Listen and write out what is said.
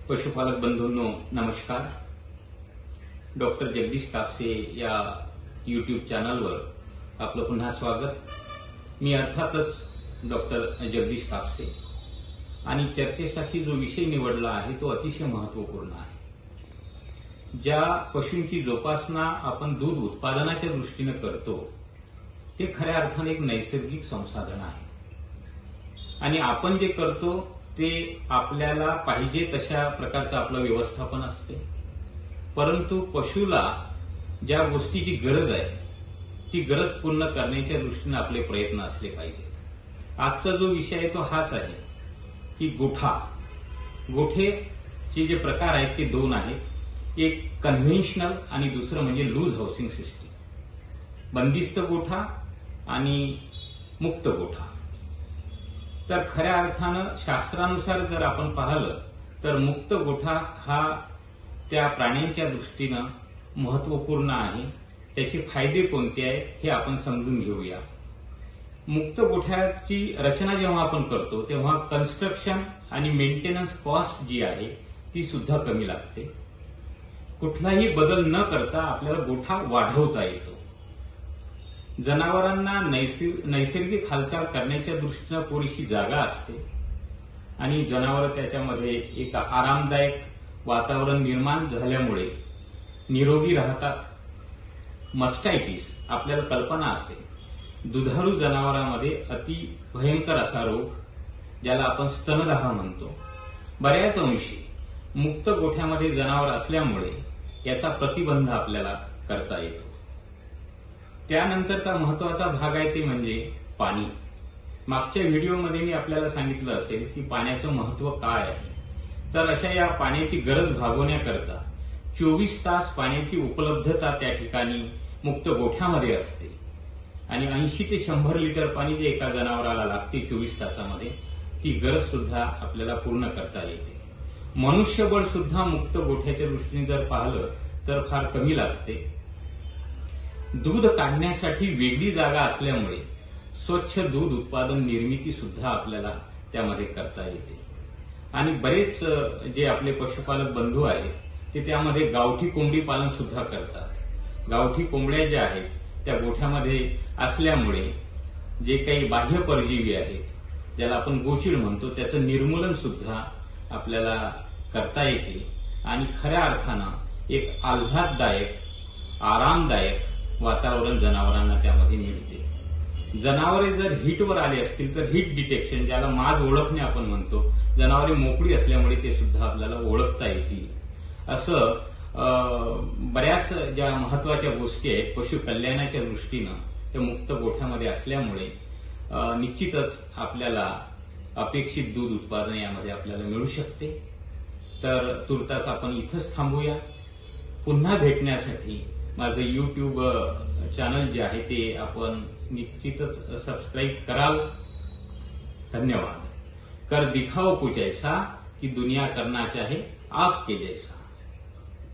पशुपालक बंधूंनो नमस्कार। डॉक्टर जगदीश कापसे या यूट्यूब चॅनलवर आपलं पुन्हा स्वागत। मी अर्थातच डॉक्टर जगदीश कापसे आणि चर्चेसाठी जो विषय निवडला आहे तो अतिशय महत्त्वपूर्ण आहे। ज्या पशूंची जोपासना आपण दूध उत्पादनाच्या दृष्टीने करतो ते खऱ्या अर्थाने एक नैसर्गिक संसाधन आहे आणि आपण जे करतो ते आपल्याला पाहिजे तशा प्रकारचं आपलं व्यवस्थापन असते, परंतु पशुला ज्या गोष्टीची गरज आहे ती गरज पूर्ण करण्याच्या दृष्टीने आपले प्रयत्न असले पाहिजे। आजचा जो विषय आहे तो हाच आहे की गोठेचे जे प्रकार आहेत ते दोन आहेत, एक कन्व्हेन्शनल आणि दुसरं म्हणजे लूज हाऊसिंग सिस्टीम, बंदिस्त गोठा आणि मुक्त गोठा। तर खऱ्या अर्थानं शास्त्रानुसार जर आपण पाहिलं तर मुक्त गोठा हा त्या प्राण्यांच्या दृष्टीनं महत्त्वपूर्ण आहे। त्याचे फायदे कोणते आहेत हे आपण समजून घेऊया। मुक्त गोठ्याची रचना जेव्हा आपण करतो तेव्हा कन्स्ट्रक्शन आणि मेंटेनन्स कॉस्ट जी आहे ती सुद्धा कमी लागते। कुठलाही बदल न करता आपल्याला गोठा वाढवता येतो। जनावरांना नैसर्गिक हालचाल करण्याच्या दृष्टीनं पुरेशी जागा असते आणि जनावर त्याच्यामध्ये एक आरामदायक वातावरण निर्माण झाल्यामुळे निरोगी राहतात। मस्टायटिस आपल्याला कल्पना असेल, दुधारू जनावरांमध्ये अति भयंकर असा रोग ज्याला आपण स्तनदाह म्हणतो, बऱ्याच अंशी मुक्त गोठ्यामध्ये जनावर असल्यामुळे याचा प्रतिबंध आपल्याला करता येतो। त्यानंतरचा महत्वाचा भाग आहे ते म्हणजे पाणी। मागच्या व्हिडिओमध्ये मी आपल्याला सांगितलं असेल की पाण्याचं महत्व काय आहे। तर अशा या पाण्याची गरज भागवण्याकरता 24 तास पाण्याची उपलब्धता त्या ठिकाणी मुक्त गोठ्यामध्ये असते आणि 80 ते 100 लिटर पाणी जे एका जनावराला लागते 24 तासामध्ये ती गरज सुद्धा आपल्याला पूर्ण करता येते। मनुष्यबळ सुद्धा मुक्त गोठ्याच्या दृष्टीने जर पाहिलं तर फार कमी लागते। दूध काढण्यासाठी वेगळी जागा असल्यामुळे स्वच्छ दूध उत्पादन निर्मिती सुद्धा आपल्याला त्यामध्ये करता येते आणि बरेच जे आपले पशुपालक बंधू आहेत ते त्यामध्ये गावठी कोंबडी पालन सुद्धा करतात। गावठी कोंबड्या ज्या आहेत त्या गोठ्यामध्ये असल्यामुळे जे काही बाह्य परजीवी आहेत ज्याला आपण गोचिड म्हणतो त्याचं निर्मूलन सुद्धा आपल्याला करता येते आणि खऱ्या अर्थानं एक आल्हाददायक आरामदायक वातावरण जनावरांना त्यामध्ये मिळते। जनावरे जर हिटवर आली असतील तर हिट डिटेक्शन ज्याला माज ओळखणे आपण म्हणतो, जनावरे मोकळी असल्यामुळे ते सुद्धा आपल्याला ओळखता येतील। असं बऱ्याच ज्या महत्वाच्या गोष्टी आहेत पशु कल्याणाच्या दृष्टीनं त्या मुक्त गोठ्यामध्ये असल्यामुळे निश्चितच आपल्याला अपेक्षित दूध उत्पादन यामध्ये आपल्याला मिळू शकते। तर तुर्तास आपण इथंच थांबूया। पुन्हा भेटण्यासाठी माझं यूट्यूब चॅनल जे आहे ते आपण निश्चितच सबस्क्राईब कराल। धन्यवाद। कर दिखाओ कुछ ऐसा कि दुनिया करना चाहे आपके जैसा।